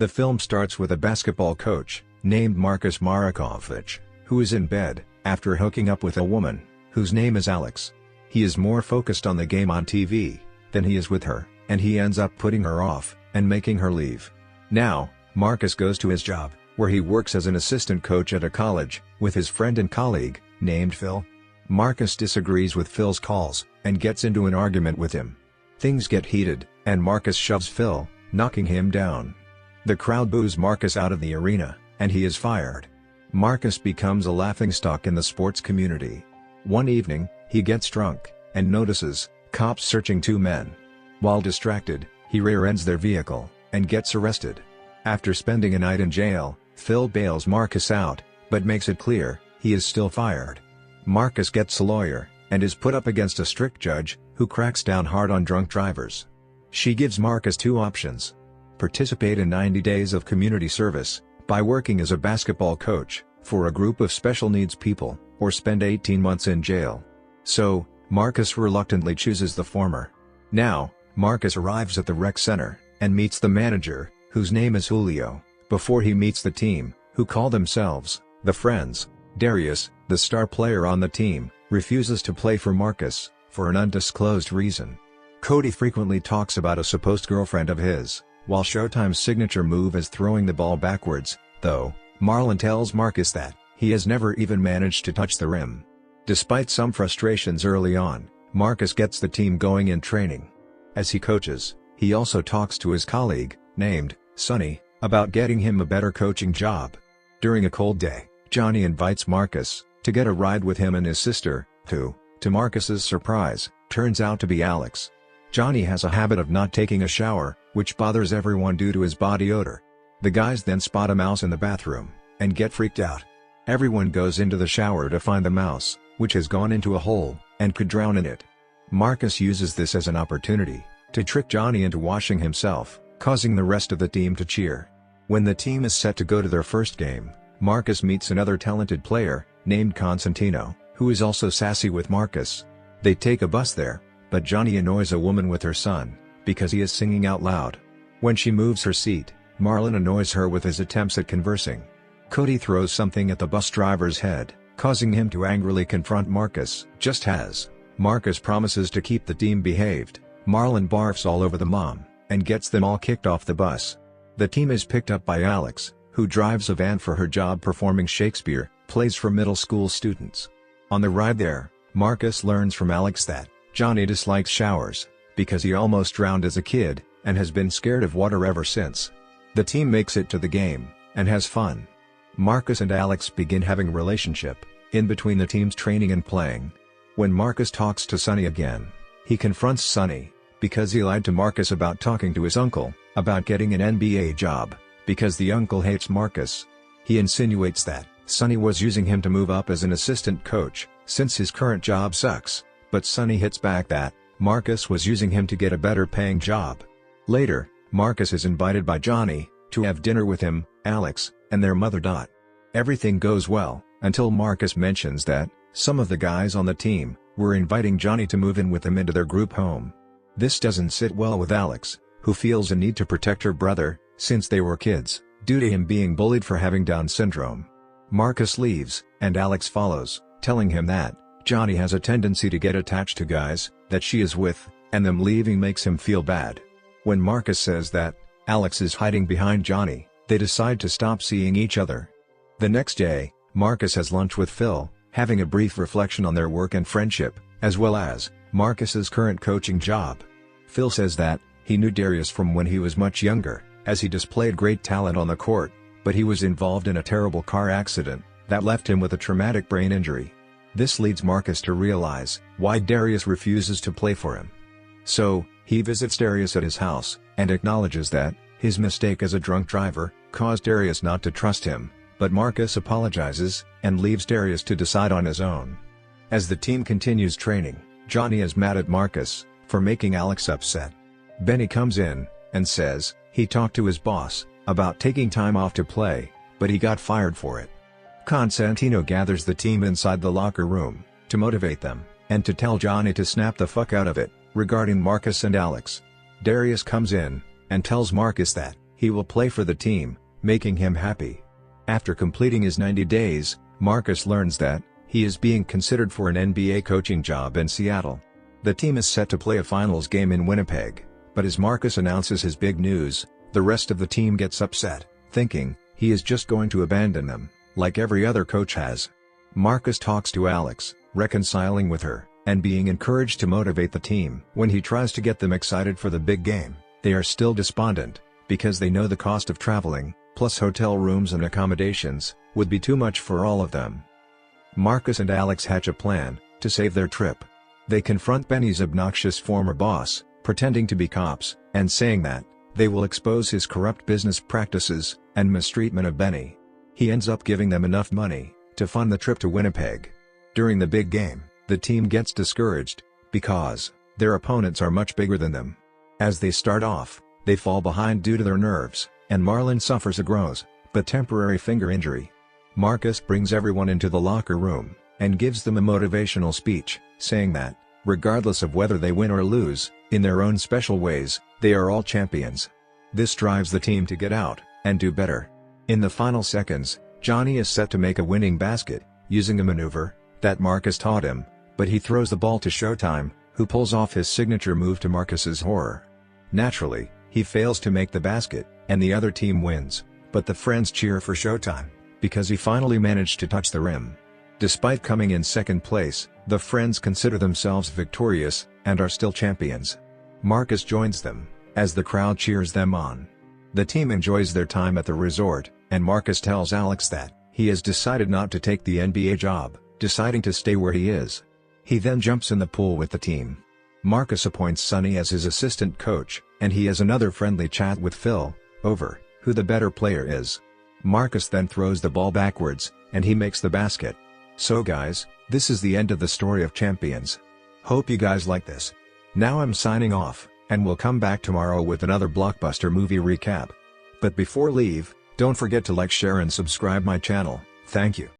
The film starts with a basketball coach, named Marcus Markovich, who is in bed, after hooking up with a woman, whose name is Alex. He is more focused on the game on TV, than he is with her, and he ends up putting her off, and making her leave. Now, Marcus goes to his job, where he works as an assistant coach at a college, with his friend and colleague, named Phil. Marcus disagrees with Phil's calls, and gets into an argument with him. Things get heated, and Marcus shoves Phil, knocking him down. The crowd boos Marcus out of the arena, and he is fired. Marcus becomes a laughingstock in the sports community. One evening, he gets drunk, and notices cops searching two men. While distracted, he rear-ends their vehicle, and gets arrested. After spending a night in jail, Phil bails Marcus out, but makes it clear, he is still fired. Marcus gets a lawyer, and is put up against a strict judge, who cracks down hard on drunk drivers. She gives Marcus two options: participate in 90 days of community service, by working as a basketball coach, for a group of special needs people, or spend 18 months in jail. So, Marcus reluctantly chooses the former. Now, Marcus arrives at the rec center, and meets the manager, whose name is Julio, before he meets the team, who call themselves the Friends. Darius, the star player on the team, refuses to play for Marcus, for an undisclosed reason. Cody frequently talks about a supposed girlfriend of his, while Showtime's signature move is throwing the ball backwards, though Marlon tells Marcus that he has never even managed to touch the rim. Despite some frustrations early on, Marcus gets the team going in training. As he coaches, he also talks to his colleague, named Sonny, about getting him a better coaching job. During a cold day, Johnny invites Marcus to get a ride with him and his sister, who, to Marcus's surprise, turns out to be Alex. Johnny has a habit of not taking a shower, which bothers everyone due to his body odor. The guys then spot a mouse in the bathroom, and get freaked out. Everyone goes into the shower to find the mouse, which has gone into a hole, and could drown in it. Marcus uses this as an opportunity to trick Johnny into washing himself, causing the rest of the team to cheer. When the team is set to go to their first game, Marcus meets another talented player, named Constantino, who is also sassy with Marcus. They take a bus there, but Johnny annoys a woman with her son, because he is singing out loud. When she moves her seat, Marlon annoys her with his attempts at conversing. Cody throws something at the bus driver's head, causing him to angrily confront Marcus. Just as Marcus promises to keep the team behaved, Marlon barfs all over the mom, and gets them all kicked off the bus. The team is picked up by Alex, who drives a van for her job performing Shakespeare plays for middle school students. On the ride there, Marcus learns from Alex that Johnny dislikes showers, because he almost drowned as a kid, and has been scared of water ever since. The team makes it to the game, and has fun. Marcus and Alex begin having a relationship, in between the team's training and playing. When Marcus talks to Sonny again, he confronts Sonny, because he lied to Marcus about talking to his uncle, about getting an NBA job, because the uncle hates Marcus. He insinuates that Sonny was using him to move up as an assistant coach, since his current job sucks, but Sonny hits back that Marcus was using him to get a better paying job. Later, Marcus is invited by Johnny to have dinner with him, Alex, and their mother. Everything goes well, until Marcus mentions that some of the guys on the team were inviting Johnny to move in with them into their group home. This doesn't sit well with Alex, who feels a need to protect her brother, since they were kids, due to him being bullied for having Down syndrome. Marcus leaves, and Alex follows, telling him that Johnny has a tendency to get attached to guys that she is with, and them leaving makes him feel bad. When Marcus says that Alex is hiding behind Johnny, they decide to stop seeing each other. The next day, Marcus has lunch with Phil, having a brief reflection on their work and friendship, as well as Marcus's current coaching job. Phil says that he knew Darius from when he was much younger, as he displayed great talent on the court, but he was involved in a terrible car accident that left him with a traumatic brain injury. This leads Marcus to realize why Darius refuses to play for him. So, he visits Darius at his house, and acknowledges that his mistake as a drunk driver caused Darius not to trust him, but Marcus apologizes, and leaves Darius to decide on his own. As the team continues training, Johnny is mad at Marcus for making Alex upset. Benny comes in, and says he talked to his boss about taking time off to play, but he got fired for it. Constantino gathers the team inside the locker room to motivate them, and to tell Johnny to snap the fuck out of it regarding Marcus and Alex. Darius comes in, and tells Marcus that He will play for the team, making him happy. After completing his 90 days, Marcus learns that he is being considered for an NBA coaching job in Seattle. The team is set to play a finals game in Winnipeg, but as Marcus announces his big news, the rest of the team gets upset, thinking he is just going to abandon them, like every other coach has. Marcus talks to Alex, reconciling with her, and being encouraged to motivate the team. When he tries to get them excited for the big game, they are still despondent, because they know the cost of traveling, plus hotel rooms and accommodations, would be too much for all of them. Marcus and Alex hatch a plan to save their trip. They confront Benny's obnoxious former boss, pretending to be cops, and saying that they will expose his corrupt business practices and mistreatment of Benny. He ends up giving them enough money to fund the trip to Winnipeg. During the big game, the team gets discouraged because their opponents are much bigger than them. As they start off, they fall behind due to their nerves, and Marlon suffers a gross but temporary finger injury. Marcus brings everyone into the locker room and gives them a motivational speech, saying that, regardless of whether they win or lose, in their own special ways, they are all champions. This drives the team to get out and do better. In the final seconds, Johnny is set to make a winning basket, using a maneuver that Marcus taught him, but he throws the ball to Showtime, who pulls off his signature move to Marcus's horror. Naturally, he fails to make the basket, and the other team wins, but the friends cheer for Showtime because he finally managed to touch the rim. Despite coming in second place, the friends consider themselves victorious and are still champions. Marcus joins them as the crowd cheers them on. The team enjoys their time at the resort, and Marcus tells Alex that he has decided not to take the NBA job, deciding to stay where he is. He then jumps in the pool with the team. Marcus appoints Sonny as his assistant coach, and he has another friendly chat with Phil over who the better player is. Marcus then throws the ball backwards, and he makes the basket. So guys, this is the end of the story of Champions. Hope you guys like this. Now I'm signing off, and we'll come back tomorrow with another blockbuster movie recap. But before leave, don't forget to like, share and subscribe my channel. Thank you.